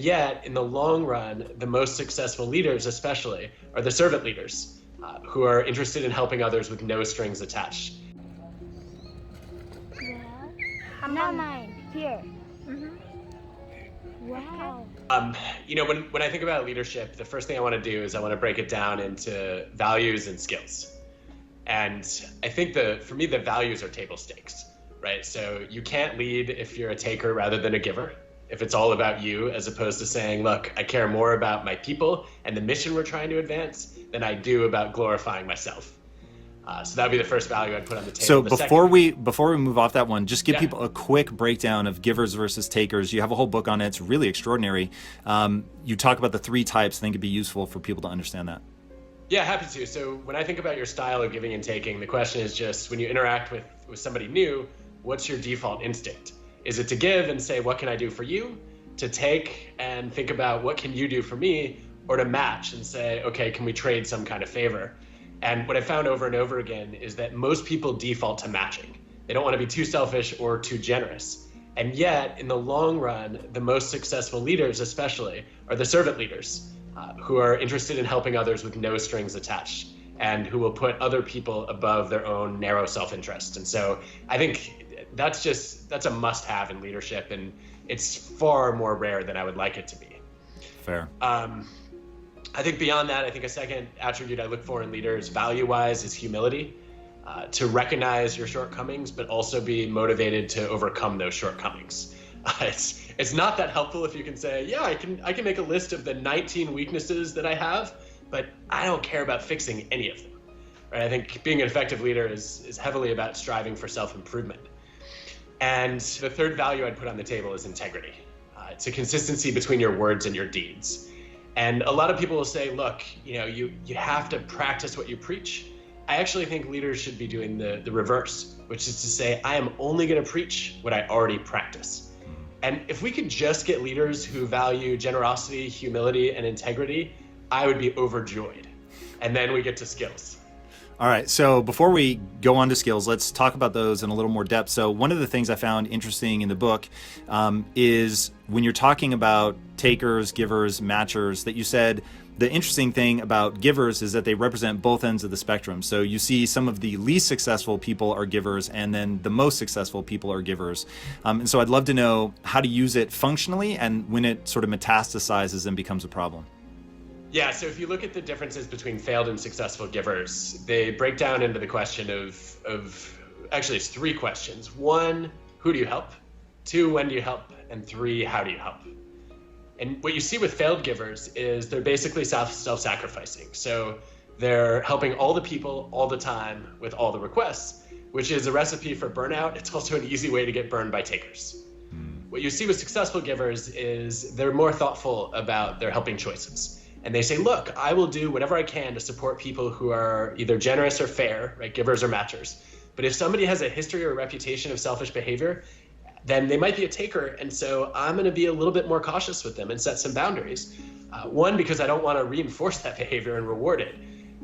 yet, in the long run, the most successful leaders, especially, are the servant leaders who are interested in helping others with no strings attached. Well, now mine, here. Wow. When I think about leadership, the first thing I want to do is I want to break it down into values and skills. And I think for me, the values are table stakes, right? So you can't lead if you're a taker rather than a giver. If it's all about you, as opposed to saying, look, I care more about my people and the mission we're trying to advance than I do about glorifying myself. So that would be the first value I'd put on the table. So before we move off that one, just give people a quick breakdown of givers versus takers. You have a whole book on it. It's really extraordinary. You talk about the three types. I think it'd be useful for people to understand that. Yeah, happy to. So when I think about your style of giving and taking, the question is just when you interact with somebody new, what's your default instinct? Is it to give and say, what can I do for you? To take and think about what can you do for me? Or to match and say, okay, can we trade some kind of favor? And what I found over and over again is that most people default to matching. They don't want to be too selfish or too generous. And yet, in the long run, the most successful leaders, especially, are the servant leaders who are interested in helping others with no strings attached and who will put other people above their own narrow self-interest. And so I think that's a must-have in leadership, and it's far more rare than I would like it to be. Fair. I think beyond that, I think a second attribute I look for in leaders value-wise is humility, to recognize your shortcomings, but also be motivated to overcome those shortcomings. It's not that helpful if you can say, yeah, I can make a list of the 19 weaknesses that I have, but I don't care about fixing any of them. Right? I think being an effective leader is heavily about striving for self-improvement. And the third value I'd put on the table is integrity. It's a consistency between your words and your deeds. And a lot of people will say, look, you have to practice what you preach. I actually think leaders should be doing the reverse, which is to say, I am only going to preach what I already practice. And if we could just get leaders who value generosity, humility, and integrity, I would be overjoyed. And then we get to skills. All right, so before we go on to skills, let's talk about those in a little more depth. So one of the things I found interesting in the book is when you're talking about takers, givers, matchers, that you said the interesting thing about givers is that they represent both ends of the spectrum. So you see some of the least successful people are givers, and then the most successful people are givers. And so I'd love to know how to use it functionally and when it sort of metastasizes and becomes a problem. Yeah, so if you look at the differences between failed and successful givers, they break down into the question of actually it's three questions. One, who do you help? Two, when do you help? And three, how do you help? And what you see with failed givers is they're basically self-sacrificing. So they're helping all the people all the time with all the requests, which is a recipe for burnout. It's also an easy way to get burned by takers. What you see with successful givers is they're more thoughtful about their helping choices. And they say, look, I will do whatever I can to support people who are either generous or fair, right, givers or matchers. But if somebody has a history or a reputation of selfish behavior, then they might be a taker. And so I'm going to be a little bit more cautious with them and set some boundaries. One, because I don't want to reinforce that behavior and reward it.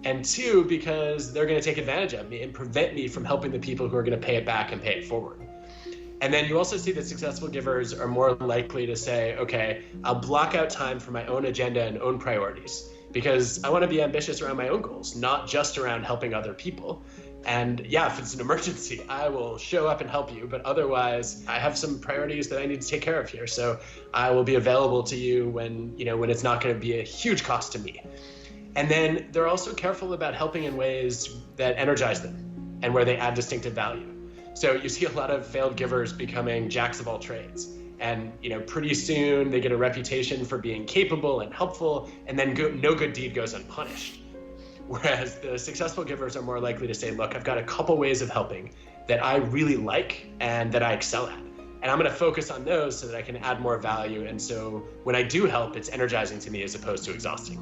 And two, because they're going to take advantage of me and prevent me from helping the people who are going to pay it back and pay it forward. And then you also see that successful givers are more likely to say, okay, I'll block out time for my own agenda and own priorities because I want to be ambitious around my own goals, not just around helping other people. And yeah, if it's an emergency, I will show up and help you. But otherwise, I have some priorities that I need to take care of here. So I will be available to you when it's not going to be a huge cost to me. And then they're also careful about helping in ways that energize them and where they add distinctive value. So you see a lot of failed givers becoming jacks of all trades. And pretty soon they get a reputation for being capable and helpful, and then no good deed goes unpunished. Whereas the successful givers are more likely to say, look, I've got a couple ways of helping that I really like and that I excel at. And I'm going to focus on those so that I can add more value. And so when I do help, it's energizing to me as opposed to exhausting.